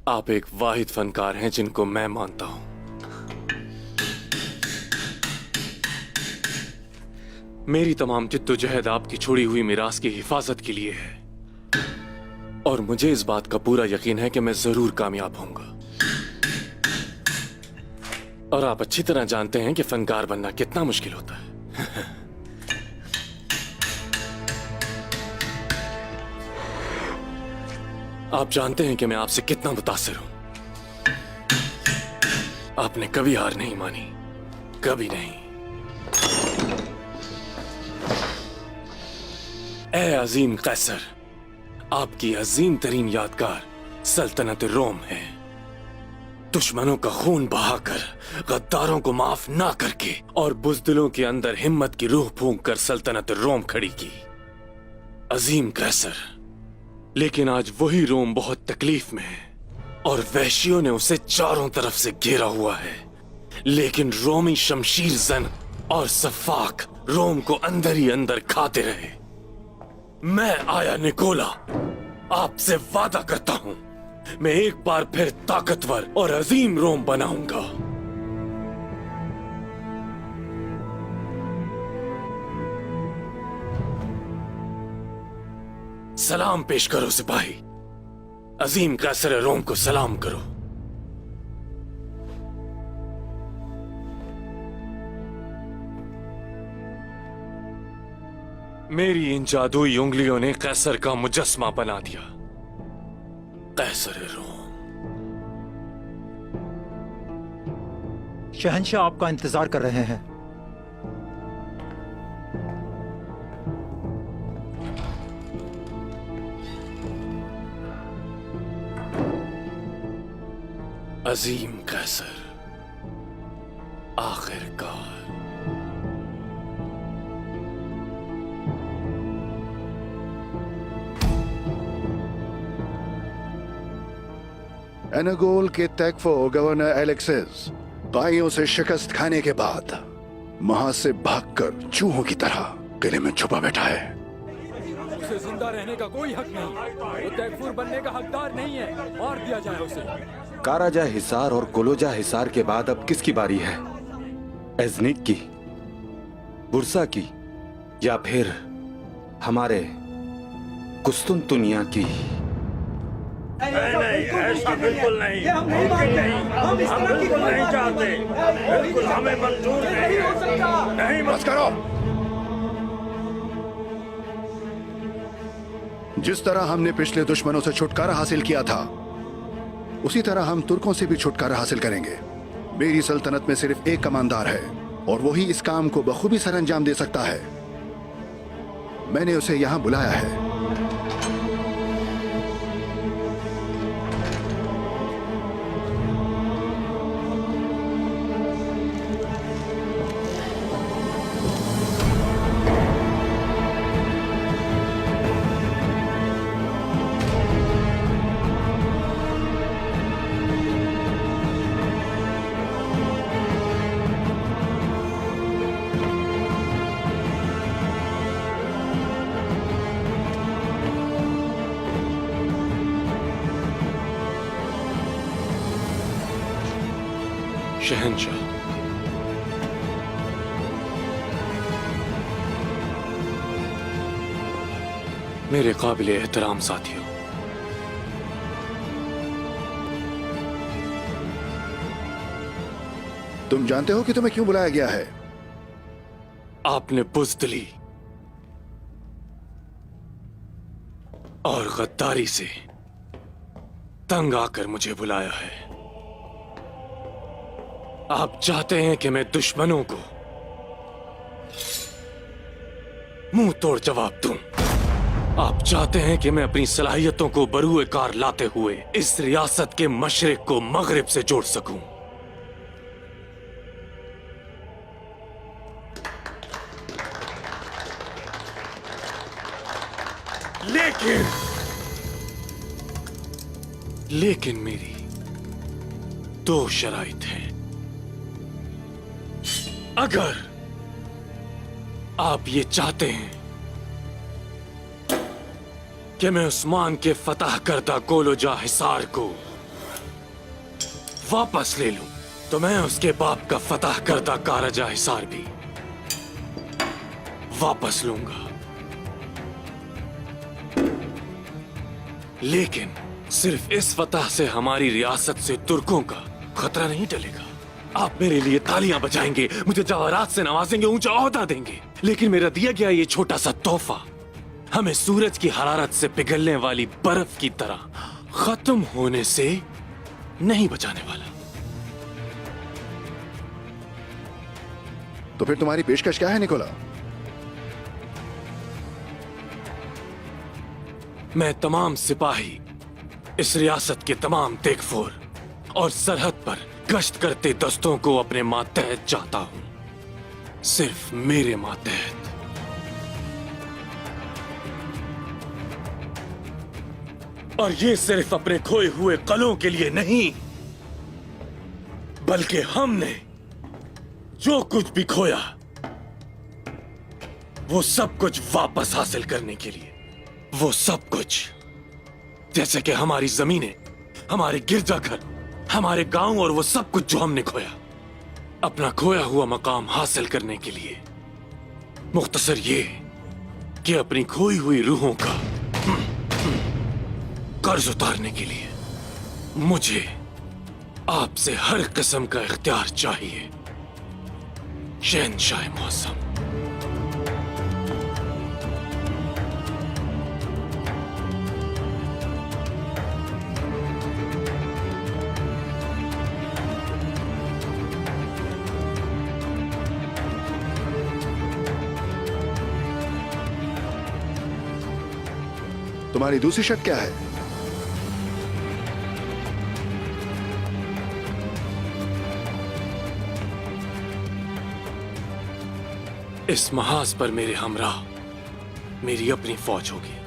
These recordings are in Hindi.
आप एक वाहिद फनकार हैं जिनको मैं मानता हूं। मेरी तमाम जिद्दोजहद आपकी छोड़ी हुई मिरास की हिफाजत के लिए है और मुझे इस बात का पूरा यकीन है कि मैं जरूर कामयाब होऊंगा। और आप अच्छी तरह जानते हैं कि फनकार बनना कितना मुश्किल होता है। आप जानते हैं कि मैं आपसे कितना मुतासिर हूं। आपने कभी हार नहीं मानी, कभी नहीं। ए अजीम कैसर, आपकी अजीम तरीन यादगार सल्तनत रोम है। दुश्मनों का खून बहाकर, गद्दारों को माफ ना करके और बुज़दिलों के अंदर हिम्मत की रूह फूंक कर सल्तनत रोम खड़ी की। अजीम कैसर, लेकिन आज वही रोम बहुत तकलीफ में है और वहशियों ने उसे चारों तरफ से घेरा हुआ है। लेकिन रोमी शमशीर जन और सफाक रोम को अंदर ही अंदर खाते रहे। मैं आया निकोला आपसे वादा करता हूं, मैं एक बार फिर ताकतवर और अजीम रोम बनाऊंगा। सलाम पेश करो सिपाही, अजीम कैसर रोम को सलाम करो। मेरी इन जादुई उंगलियों ने कैसर का मुजस्मा बना दिया। कैसर रोम। शहंशाह आपका इंतजार कर रहे हैं। अजीम कैसर, आखिरकार। एनागोल के तैक्फो गवर्नर एलेक्सिस बाइयों से शिकस्त खाने के बाद वहां से भागकर चूहों की तरह किले में छुपा बैठा है। उसे जिंदा रहने का कोई हक नहीं। वो तैकफुर बनने का हकदार नहीं है। मार दिया जाए उसे। काराजा हिसार और कोलोजा हिसार के बाद अब किसकी बारी है? एज़निक की, बुरसा की, या फिर हमारे कुस्तुनतुनिया की? नहीं, ऐसा बिल्कुल नहीं। हम बिल्कुल नहीं चाहते। बिल्कुल हमें मंजूर नहीं है। नहीं, बस करो। जिस तरह हमने पिछले दुश्मनों से छुटकारा हासिल किया था, उसी तरह हम तुर्कों से भी छुटकारा हासिल करेंगे। मेरी सल्तनत में सिर्फ एक कमांडर है और वही इस काम को बखूबी सर अंजाम दे सकता है। मैंने उसे यहां बुलाया है। शहंशाह, मेरे काबिले एहतराम साथियों, तुम जानते हो कि तुम्हें क्यों बुलाया गया है? आपने बुज़दिली और गद्दारी से तंग आकर मुझे बुलाया है। आप चाहते हैं कि मैं दुश्मनों को मुंह तोड़ जवाब दूं। आप चाहते हैं कि मैं अपनी सलाहियतों को बरूए कार लाते हुए इस रियासत के मशरिक को मगरिब से जोड़ सकूं। लेकिन मेरी दो शराइत हैं। अगर आप ये चाहते हैं कि मैं उस्मान के फतह करदा कोलोजा हिसार को वापस ले लूं, तो मैं उसके बाप का फतह करदा कारजा हिसार भी वापस लूंगा। लेकिन सिर्फ इस फतह से हमारी रियासत से तुर्कों का खतरा नहीं टलेगा। आप मेरे लिए तालियां बजाएंगे, मुझे जवाहरात से नवाजेंगे, ऊंचा ओहदा देंगे, लेकिन मेरा दिया गया ये छोटा सा तोहफा हमें सूरज की हरारत से पिघलने वाली बर्फ की तरह खत्म होने से नहीं बचाने वाला। तो फिर तुम्हारी पेशकश क्या है निकोला? मैं तमाम सिपाही, इस रियासत के तमाम देखफोर और सरहद पर गश्त करते दस्तों को अपने मातहत चाहता हूं, सिर्फ मेरे मातहत। और ये सिर्फ अपने खोए हुए कलों के लिए नहीं, बल्कि हमने जो कुछ भी खोया वो सब कुछ वापस हासिल करने के लिए। वो सब कुछ, जैसे कि हमारी जमीनें, हमारे गिरजाघर, हमारे गांव और वो सब कुछ जो हमने खोया, अपना खोया हुआ मकाम हासिल करने के लिए। मुख्तसर ये कि अपनी खोई हुई रूहों का कर्ज उतारने के लिए मुझे आपसे हर किस्म का इख्तियार चाहिए, शहंशाह मौसम। तुम्हारी दूसरी शर्त क्या है? इस महाज पर मेरे हमराह मेरी अपनी फौज होगी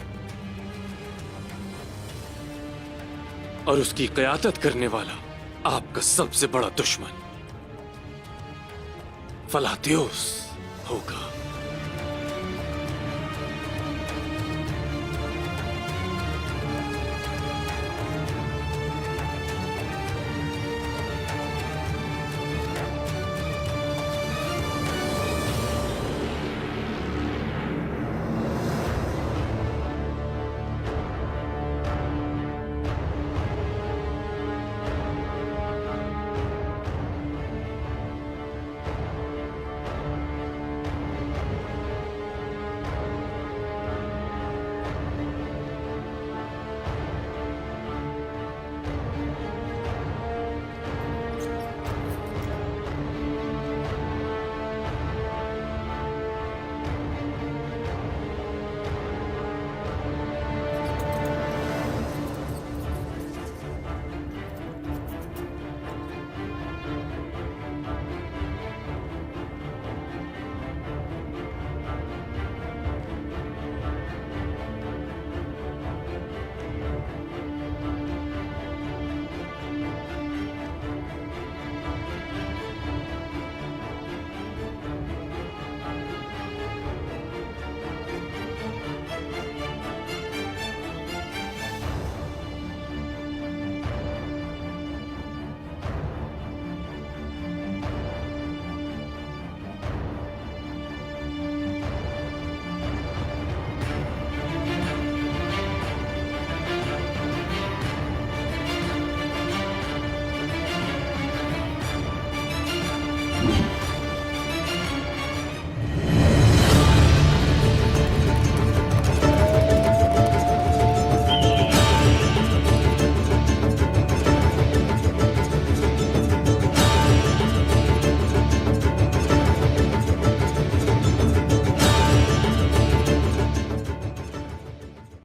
और उसकी क़यादत करने वाला आपका सबसे बड़ा दुश्मन फलातियोस होगा।